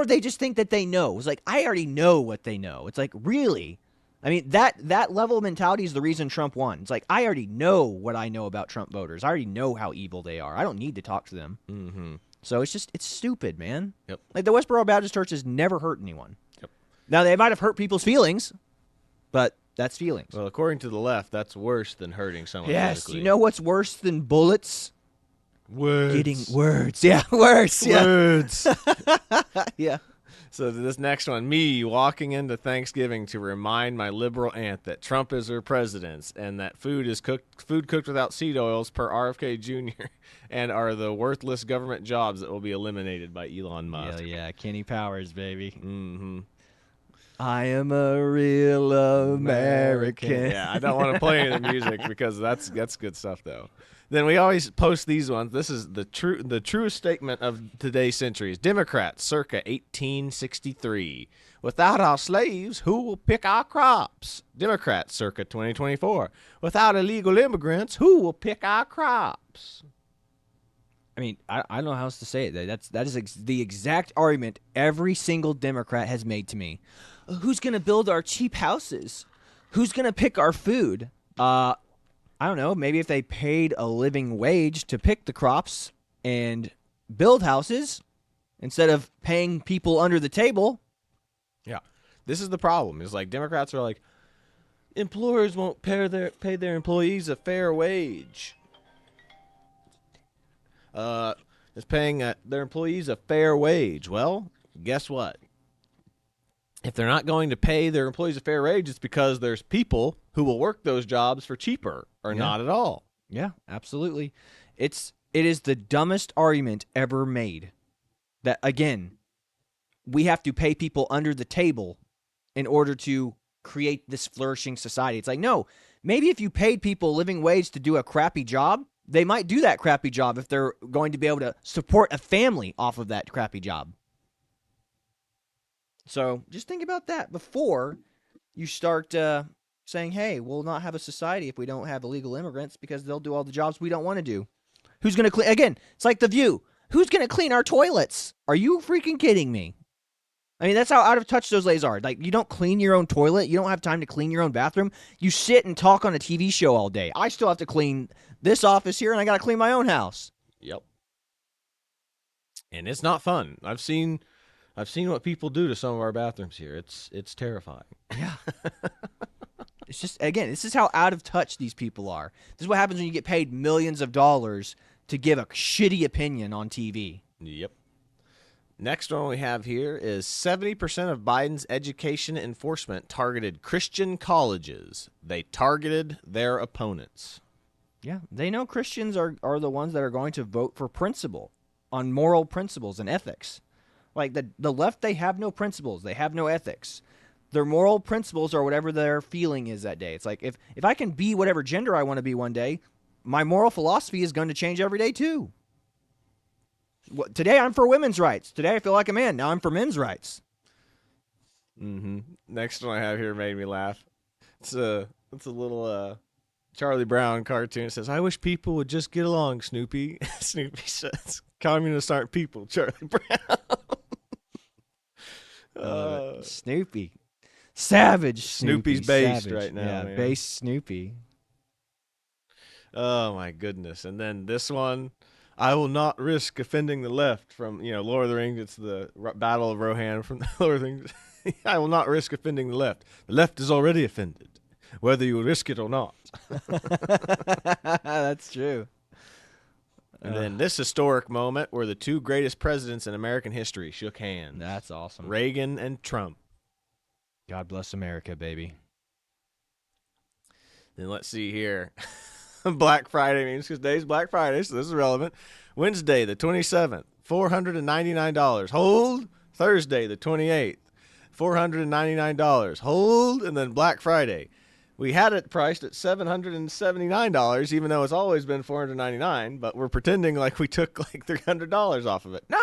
they just think that they know. It's like, I already know what they know. It's like, really? I mean, that level of mentality is the reason Trump won. It's like, I already know what I know about Trump voters. I already know how evil they are. I don't need to talk to them. Mm-hmm. So it's stupid, man. Yep. Like, the Westboro Baptist Church has never hurt anyone. Yep. Now, they might have hurt people's feelings, but that's feelings. Well, according to the left, that's worse than hurting someone Yes, physically. you know what's worse than bullets? Words. Getting words. Yeah, words. Yeah. Words. Yeah. So this next one, me walking into Thanksgiving to remind my liberal aunt that Trump is her president and that food cooked without seed oils per RFK Jr. and are the worthless government jobs that will be eliminated by Elon Musk. Yeah, Kenny Powers, baby. Mm-hmm. I am a real American. Yeah, I don't want to play any of the music because that's good stuff though. Then we always post these ones. This is the truest statement of today's centuries. Democrats circa 1863. Without our slaves, who will pick our crops? Democrats circa 2024. Without illegal immigrants, who will pick our crops? I mean, I don't know how else to say it. That is the exact argument every single Democrat has made to me. Who's going to build our cheap houses? Who's going to pick our food? I don't know. Maybe if they paid a living wage to pick the crops and build houses instead of paying people under the table. Yeah. This is the problem. Is like Democrats are like, employers won't pay their employees a fair wage. Is paying their employees a fair wage. Well, guess what? If they're not going to pay their employees a fair wage, it's because there's people who will work those jobs for cheaper or not at all. Yeah, absolutely. It is the dumbest argument ever made. That, again, we have to pay people under the table in order to create this flourishing society. It's like, no, maybe if you paid people a living wage to do a crappy job, they might do that crappy job if they're going to be able to support a family off of that crappy job. So just think about that before you start saying, hey, we'll not have a society if we don't have illegal immigrants because they'll do all the jobs we don't want to do. Who's going to clean? Again, it's like The View. Who's going to clean our toilets? Are you freaking kidding me? I mean, that's how out of touch those ladies are. Like, you don't clean your own toilet. You don't have time to clean your own bathroom. You sit and talk on a TV show all day. I still have to clean this office here, and I got to clean my own house. Yep. And it's not fun. I've seen what people do to some of our bathrooms here. It's terrifying. Yeah. It's just, again, this is how out of touch these people are. This is what happens when you get paid millions of dollars to give a shitty opinion on TV. Yep. Next one we have here is 70% of Biden's education enforcement targeted Christian colleges. They targeted their opponents. Yeah, they know Christians are the ones that are going to vote for principle, on moral principles and ethics. Like the left, they have no principles. They have no ethics. their moral principles or whatever their feeling is that day. It's like if I can be whatever gender I want to be one day, my moral philosophy is going to change every day too. Today I'm for women's rights. Today I feel like a man. Now I'm for men's rights. Mm-hmm. Next one I have here made me laugh. It's a little Charlie Brown cartoon. It says, "I wish people would just get along, Snoopy." Snoopy says, "Communists aren't people, Charlie Brown." Snoopy. Savage Snoopy. Snoopy's based Savage. right now. Yeah, man. based Snoopy. Oh my goodness! And then this one, "I will not risk offending the left." From Lord of the Rings. It's the Battle of Rohan from the Lord of the Rings. "I will not risk offending the left. The left is already offended, whether you risk it or not." That's true. And then this historic moment where the two greatest presidents in American history shook hands. That's awesome. Reagan and Trump. God bless America, baby. Then let's see here. Black Friday means because today's Black Friday, so this is relevant. Wednesday, the 27th, $499. Hold. Thursday, the 28th, $499. Hold. And then Black Friday. We had it priced at $779, even though it's always been $499, but we're pretending like we took like $300 off of it. No!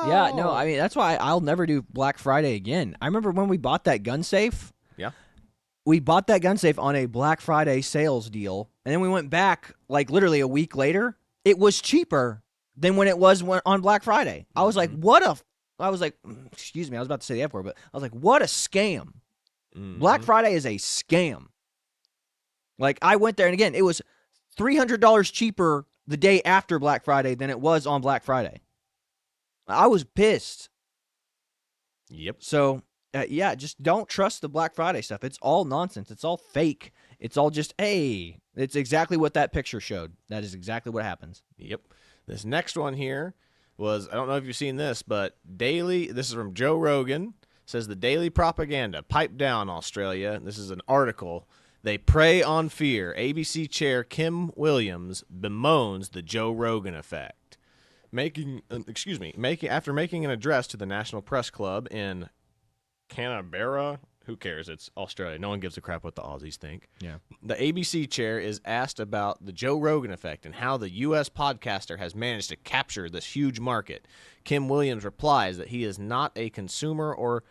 Yeah, no, I mean, that's why I'll never do Black Friday again. I remember when we bought that gun safe. Yeah. We bought that gun safe on a Black Friday sales deal, and then we went back like literally a week later. It was cheaper than when it was on Black Friday. I was like, excuse me, I was about to say the F word, but I was like, what a scam. Mm-hmm. Black Friday is a scam. Like, I went there, and again, it was $300 cheaper the day after Black Friday than it was on Black Friday. I was pissed. Yep. So, yeah, just don't trust the Black Friday stuff. It's all nonsense. It's all fake. It's all just, hey, it's exactly what that picture showed. That is exactly what happens. Yep. This next one here was, I don't know if you've seen this, but this is from Joe Rogan, says the daily propaganda, pipe down, Australia. This is an afternoon. They prey on fear. ABC chair Kim Williams bemoans the Joe Rogan effect. After making an address to the National Press Club in Canberra, who cares? It's Australia. No one gives a crap what the Aussies think. Yeah. The ABC chair is asked about the Joe Rogan effect and how the U.S. podcaster has managed to capture this huge market. Kim Williams replies that he is not a consumer or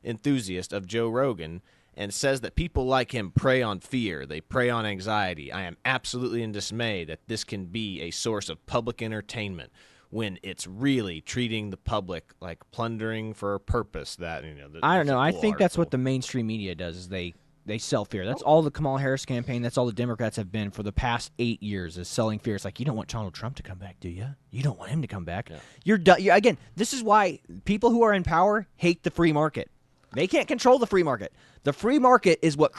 enthusiast of Joe Rogan and says that people like him prey on fear. They prey on anxiety. "I am absolutely in dismay that this can be a source of public entertainment when it's really treating the public like plundering for a purpose." That I don't know. I think that's what the the mainstream media does is they sell fear. That's all the Kamala Harris campaign. That's all the Democrats have been for the past 8 years is selling fear. It's like, you don't want Donald Trump to come back, do you? You don't want him to come back. Yeah. You're done. Again, this is why people who are in power hate the free market. They can't control the free market. The free market is what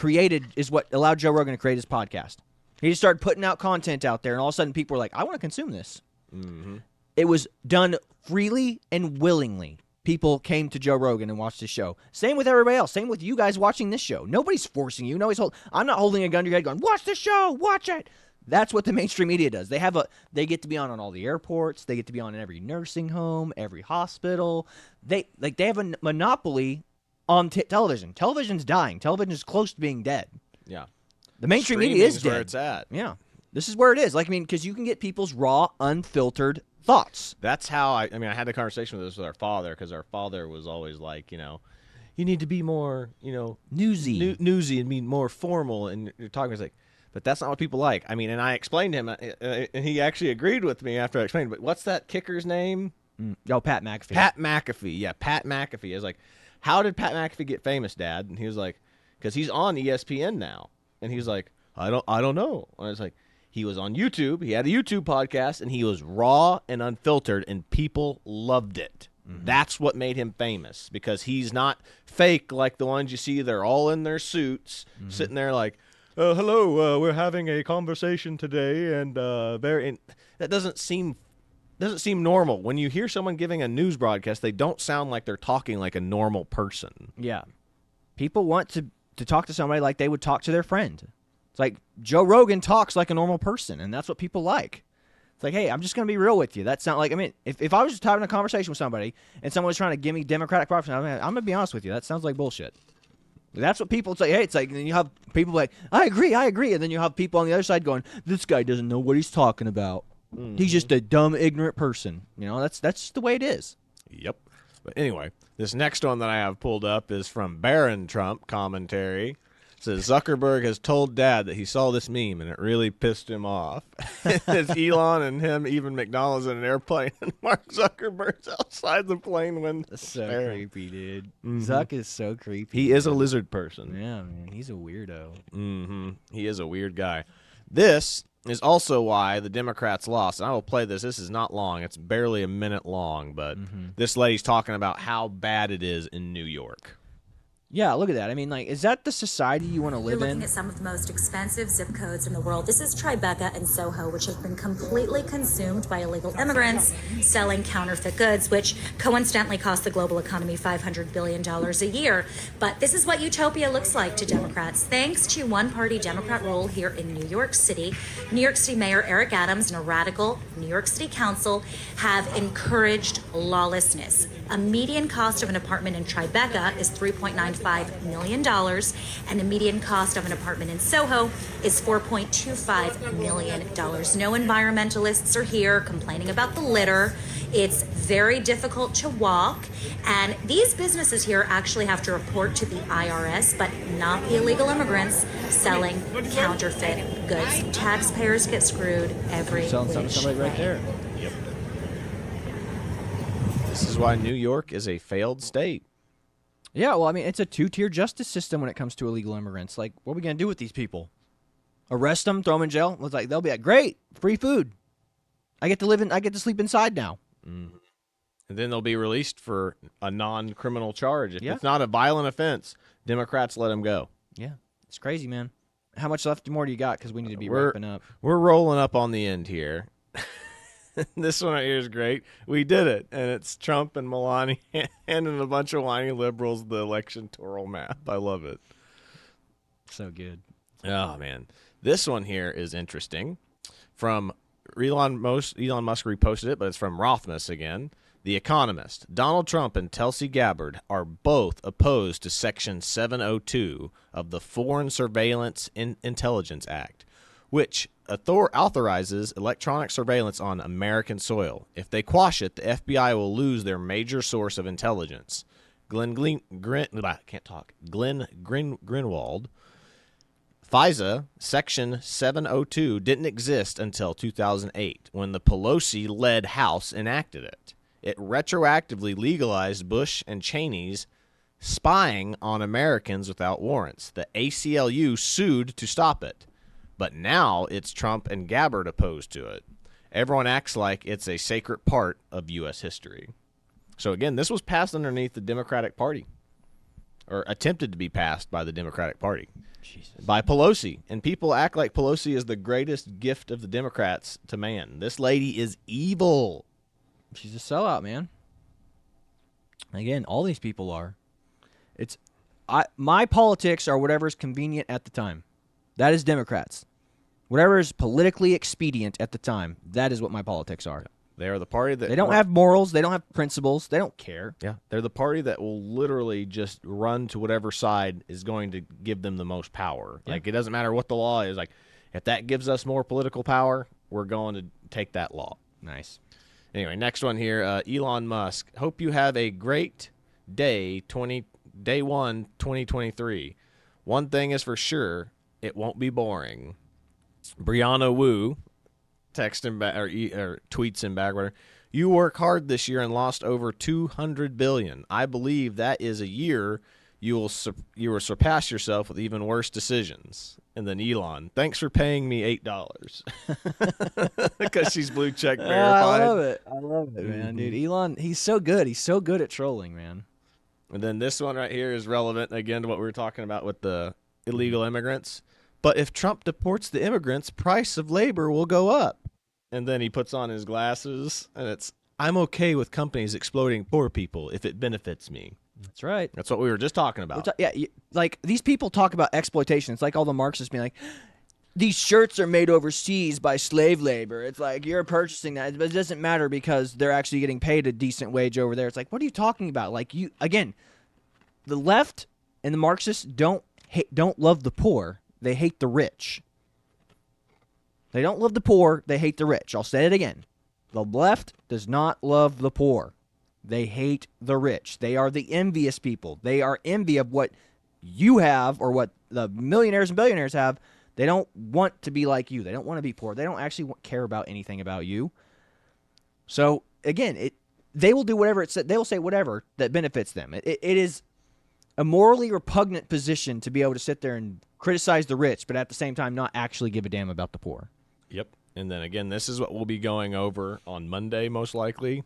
allowed Joe Rogan to create his podcast. He just started putting out content out there, and all of a sudden people were like, I want to consume this. Mm-hmm. It was done freely and willingly. People came to Joe Rogan and watched his show. Same with everybody else. Same with you guys watching this show. Nobody's forcing you. I'm not holding a gun to your head going, watch the show, watch it. That's what the mainstream media does. They get to be on all the airports. They get to be on in every nursing home, every hospital. They have a monopoly on television. Television's dying. Television is close to being dead. Yeah. The mainstream media is dead. Where it's at. Yeah. This is where it is. Because you can get people's raw, unfiltered thoughts. That's how I had the conversation with our father, because our father was always like, you need to be more, newsy and be more formal. And you're talking, it's like, but that's not what people like. And I explained to him, and he actually agreed with me after I explained, but what's that kicker's name? Pat McAfee. Pat McAfee. Yeah, Pat McAfee. I was like, how did Pat McAfee get famous, Dad? And he was like, because he's on ESPN now. And he was like, I don't know. And I was like, he was on YouTube. He had a YouTube podcast, and he was raw and unfiltered, and people loved it. Mm-hmm. That's what made him famous, because he's not fake like the ones you see. They're all in their suits, sitting there like, hello, we're having a conversation today, and that doesn't seem normal. When you hear someone giving a news broadcast, they don't sound like they're talking like a normal person. Yeah. People want to talk to somebody like they would talk to their friend. It's like Joe Rogan talks like a normal person, and that's what people like. It's like, hey, I'm just going to be real with you. That's not like, if I was just having a conversation with somebody and someone was trying to give me Democratic propaganda, I'm going to be honest with you. That sounds like bullshit. That's what people say. Hey, it's like, and then you have people like, I agree, and then you have people on the other side going, this guy doesn't know what he's talking about. He's just a dumb, ignorant person. You know, that's just the way it is. Yep. But anyway, this next one that I have pulled up is from Baron Trump commentary. It says Zuckerberg has told Dad that he saw this meme and it really pissed him off. It's Elon and him, even McDonald's in an airplane, and Mark Zuckerberg's outside the plane window. That's so staring. creepy, dude. Zuck is so creepy. He is a lizard person. Yeah, man. He's a weirdo. He is a weird guy. This is also why the Democrats lost. And I will play this. This is not long. It's barely a minute long, but this lady's talking about how bad it is in New York. Yeah, look at that. I mean, like, is that the society you want to live You're looking in? at some of the most expensive zip codes in the world. This is Tribeca and Soho, which have been completely consumed by illegal immigrants selling counterfeit goods, which coincidentally cost the global economy $500 billion a year. But this is what utopia looks like to Democrats. Thanks to one-party Democrat rule here in New York City, New York City Mayor Eric Adams and a radical New York City Council have encouraged lawlessness. A median cost of an apartment in Tribeca is $3.95 million, and the median cost of an apartment in Soho is $4.25 million. No environmentalists are here complaining about the litter. It's very difficult to walk, and these businesses here actually have to report to the IRS, but not the illegal immigrants selling counterfeit goods. Taxpayers get screwed every Selling something to which somebody right way. there. This is why New York is a failed state. Yeah, well, I mean, it's a two-tier justice system when it comes to illegal immigrants. Like, what are we going to do with these people? Arrest them, throw them in jail? It's like, they'll be like, great, free food. I get to sleep inside now. And then they'll be released for a non-criminal charge. If Yeah. it's not a violent offense, Democrats let them go. Yeah, it's crazy, man. How much more do you got? Because we need to be wrapping up. We're rolling up on the end here. This one right here is great. We did it, and it's Trump and Melania handing a bunch of whiny liberals the electoral map. I love it. So good. Oh, man. This one here is interesting. From Elon Musk reposted it, but it's from Rothmus again. The Economist. Donald Trump and Tulsi Gabbard are both opposed to Section 702 of the Foreign Surveillance Intelligence Act, which authorizes electronic surveillance on American soil. If they quash it, the FBI will lose their major source of intelligence. Glenn Greenwald. FISA Section 702 didn't exist until 2008 when the Pelosi-led House enacted it. It retroactively legalized Bush and Cheney's spying on Americans without warrants. The ACLU sued to stop it. But now it's Trump and Gabbard opposed to it. Everyone acts like it's a sacred part of U.S. history. So again, this was passed underneath the Democratic Party, or attempted to be passed by the Democratic Party. Jesus. By Pelosi. And people act like Pelosi is the greatest gift of the Democrats to man. This lady is evil. She's a sellout, man. Again, all these people are. My politics are whatever's convenient at the time. That is Democrats. Whatever is politically expedient at the time, that is what my politics are. They are the party that... They don't have morals. They don't have principles. They don't care. Yeah, they're the party that will literally just run to whatever side is going to give them the most power. Yeah. Like, it doesn't matter what the law is. Like, if that gives us more political power, we're going to take that law. Nice. Anyway, next one here, Elon Musk. Hope you have a great day 2023. One thing is for sure, it won't be boring. Brianna Wu texts him back or tweets him back. Whatever. You work hard this year and lost over $200 billion. I believe that is a year you will surpass yourself with even worse decisions. And then Elon, thanks for paying me $8 because she's blue check verified. I love it, man, dude. Elon, he's so good. He's so good at trolling, man. And then this one right here is relevant again to what we were talking about with the illegal immigrants. But if Trump deports the immigrants, price of labor will go up. And then he puts on his glasses, and it's, I'm okay with companies exploiting poor people if it benefits me. That's right. That's what we were just talking about. Like, these people talk about exploitation. It's like all the Marxists being like, these shirts are made overseas by slave labor. It's like, you're purchasing that, but it doesn't matter because they're actually getting paid a decent wage over there. It's like, what are you talking about? Like, again, the left And the Marxists don't love the poor. They hate the rich. They don't love the poor. They hate the rich. I'll say it again. The left does not love the poor. They hate the rich. They are the envious people. They are envy of what you have or what the millionaires and billionaires have. They don't want to be like you. They don't want to be poor. They don't actually care about anything about you. So, again, they will do whatever they will say whatever that benefits them. It is a morally repugnant position to be able to sit there and criticize the rich, but at the same time not actually give a damn about the poor. Yep. And then again, this is what we'll be going over on Monday, most likely.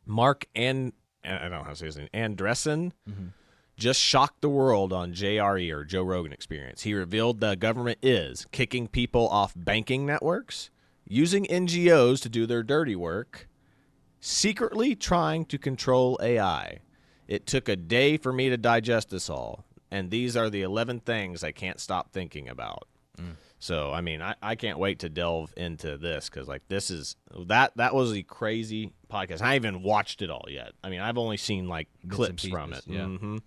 Mark I don't know how to say his name, Andreessen just shocked the world on JRE or Joe Rogan Experience. He revealed the government is kicking people off banking networks, using NGOs to do their dirty work, secretly trying to control AI. It took a day for me to digest this all, and these are the 11 things I can't stop thinking about. So, I mean, I can't wait to delve into this because, like, this is that was a crazy podcast. I haven't even watched it all yet. I mean, I've only seen, like, clips from it. Yeah. Well,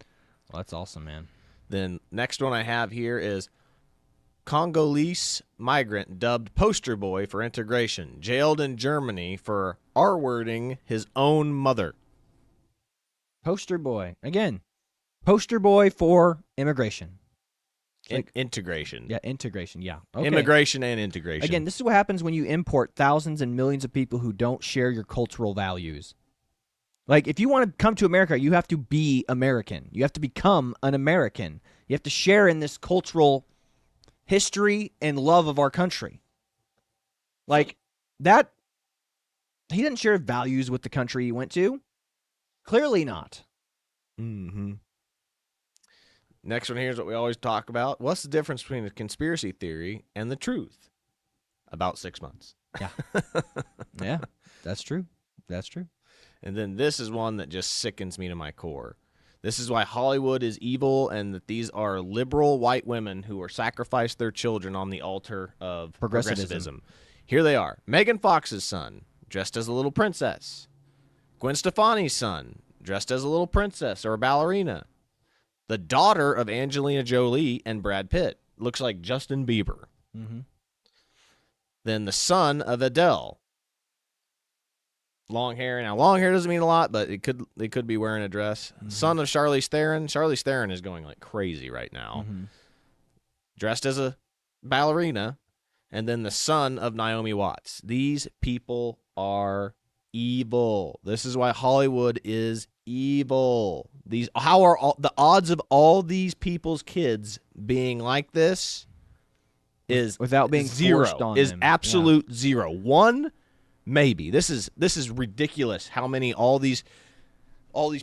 that's awesome, man. Then next one I have here is Congolese migrant dubbed poster boy for integration, jailed in Germany for R-wording his own mother. Poster boy. Again, poster boy for immigration. Integration. Yeah, integration. Yeah. Okay. Immigration and integration. Again, this is what happens when you import thousands and millions of people who don't share your cultural values. Like, if you want to come to America, you have to be American. You have to become an American. You have to share in this cultural history and love of our country. Like, that, he didn't share values with the country he went to. Clearly not. Mm-hmm. Next one here is what we always talk about. What's the difference between a conspiracy theory and the truth? About 6 months. Yeah. Yeah, that's true. That's true. And then this is one that just sickens me to my core. This is why Hollywood is evil and that these are liberal white women who are sacrificed their children on the altar of progressivism. Here they are. Megan Fox's son, dressed as a little princess. Gwen Stefani's son, dressed as a little princess or a ballerina. The daughter of Angelina Jolie and Brad Pitt looks like Justin Bieber. Mm-hmm. Then the son of Adele. Long hair. Now, long hair doesn't mean a lot, but they could be wearing a dress. Mm-hmm. Son of Charlize Theron. Charlize Theron is going like crazy right now. Mm-hmm. Dressed as a ballerina. And then the son of Naomi Watts. These people are evil. This is why Hollywood is evil. How are the odds of all these people's kids being like this is without being zero. Forced on is them. Absolute zero. One, maybe. This is ridiculous. How many all these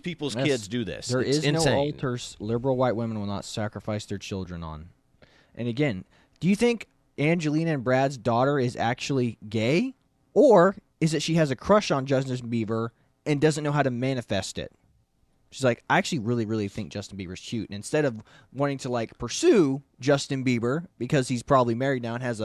people's kids do this? There it's is insane. no altars liberal white women will not sacrifice their children on. And again, do you think Angelina and Brad's daughter is actually gay, or is it she has a crush on Justin Bieber and doesn't know how to manifest it? She's like, I actually really, really think Justin Bieber's cute. And instead of wanting to, like, pursue Justin Bieber because he's probably married now and has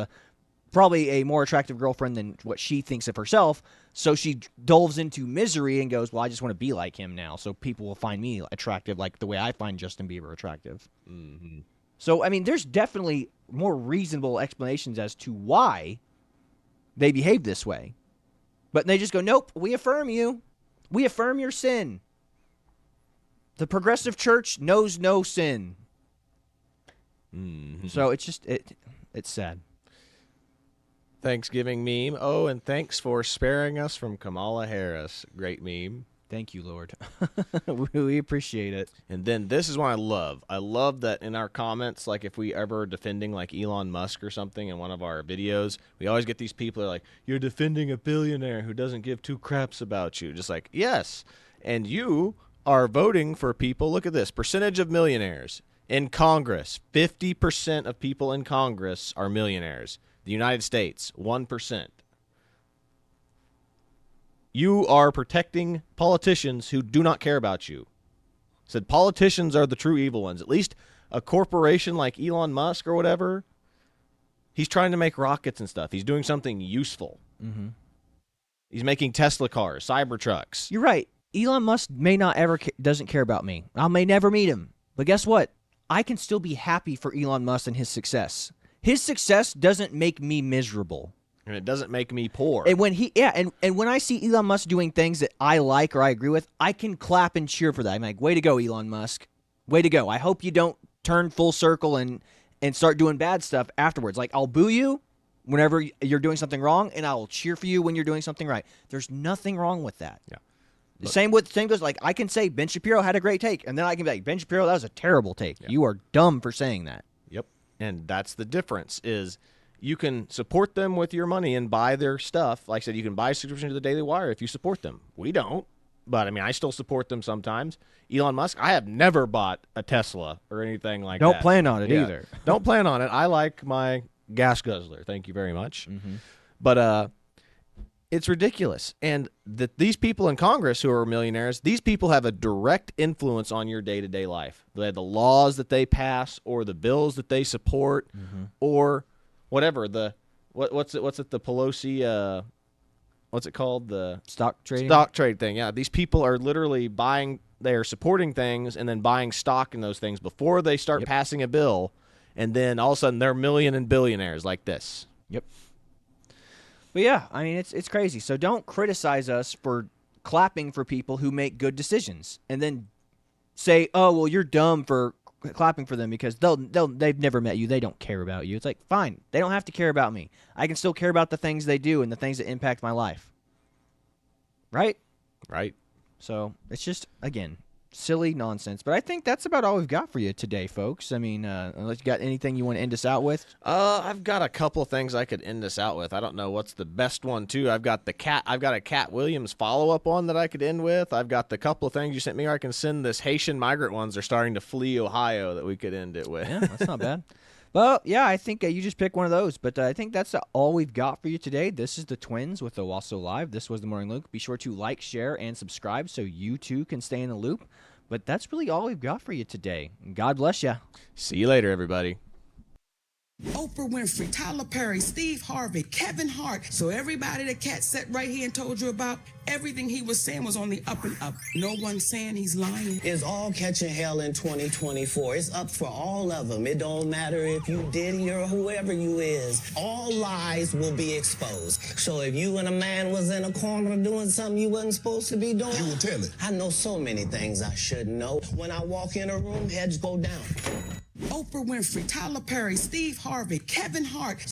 probably a more attractive girlfriend than what she thinks of herself, so she delves into misery and goes, well, I just want to be like him now, so people will find me attractive like the way I find Justin Bieber attractive. Mm-hmm. So, I mean, there's definitely more reasonable explanations as to why they behave this way. But they just go, nope, we affirm you. We affirm your sin. The progressive church knows no sin. Mm-hmm. So it's just, it's sad. Thanksgiving meme. Oh, and thanks for sparing us from Kamala Harris. Great meme. Thank you, Lord. We appreciate it. And then this is what I love. I love that in our comments, like if we ever defending like Elon Musk or something in one of our videos, we always get these people that are like, you're defending a billionaire who doesn't give two craps about you. Just like, yes. And you are voting for people. Look at this. Percentage of millionaires in Congress. 50% of people in Congress are millionaires. The United States, 1%. You are protecting politicians who do not care about you. Said politicians are the true evil ones. At least a corporation like Elon Musk or whatever, he's trying to make rockets and stuff. He's doing something useful. Mm-hmm. He's making Tesla cars, Cybertrucks. You're right. Elon Musk may not ever doesn't care about me. I may never meet him. But guess what? I can still be happy for Elon Musk and his success. His success doesn't make me miserable. And it doesn't make me poor. And when and when I see Elon Musk doing things that I like or I agree with, I can clap and cheer for that. I'm like, way to go, Elon Musk. Way to go. I hope you don't turn full circle and start doing bad stuff afterwards. Like, I'll boo you whenever you're doing something wrong, and I'll cheer for you when you're doing something right. There's nothing wrong with that. Yeah. The same goes, like, I can say Ben Shapiro had a great take, and then I can be like, Ben Shapiro, that was a terrible take. Yeah. You are dumb for saying that. Yep. And that's the difference is you can support them with your money and buy their stuff. Like I said, you can buy a subscription to the Daily Wire if you support them. We don't. But, I mean, I still support them sometimes. Elon Musk, I have never bought a Tesla or anything like that. Don't plan on it either. Don't plan on it. I like my gas guzzler. Thank you very much. But it's ridiculous. And these people in Congress who are millionaires, these people have a direct influence on your day-to-day life. The laws that they pass or the bills that they support or whatever. What's it? The Pelosi... what's it called? The stock trading? Stock trade thing, yeah. These people are literally they're supporting things and then buying stock in those things before they start passing a bill, and then all of a sudden they're million and billionaires like this. Yep. But yeah, I mean, it's crazy. So don't criticize us for clapping for people who make good decisions and then say, oh, well, you're dumb for clapping for them because they've never met you. They don't care about you. It's like, fine. They don't have to care about me. I can still care about the things they do and the things that impact my life. Right? Right. So it's just, again, silly nonsense. But I think that's about all we've got for you today, folks. I mean, unless you got anything you want to end us out with? I've got a couple of things I could end us out with. I don't know what's the best one, too. I've got a Cat Williams follow-up one that I could end with. I've got the couple of things you sent me. Or I can send this Haitian migrant ones. They're starting to flee Ohio that we could end it with. Yeah, that's not bad. Well, yeah, I think you just pick one of those. But I think that's all we've got for you today. This is the Twins with Owasso Live. This was the Morning Loop. Be sure to like, share, and subscribe so you too can stay in the loop. But that's really all we've got for you today. God bless you. See you later, everybody. Oprah Winfrey, Tyler Perry, Steve Harvey, Kevin Hart. So everybody that Cat sat right here and told you about, everything he was saying was on the up and up. No one's saying he's lying. It's all catching hell in 2024. It's up for all of them. It don't matter if you Diddy or whoever you is. All lies will be exposed. So if you and a man was in a corner doing something you wasn't supposed to be doing, You will tell it. I know so many things I shouldn't know. When I walk in a room, heads go down. Oprah Winfrey, Tyler Perry, Steve Harvey, Kevin Hart.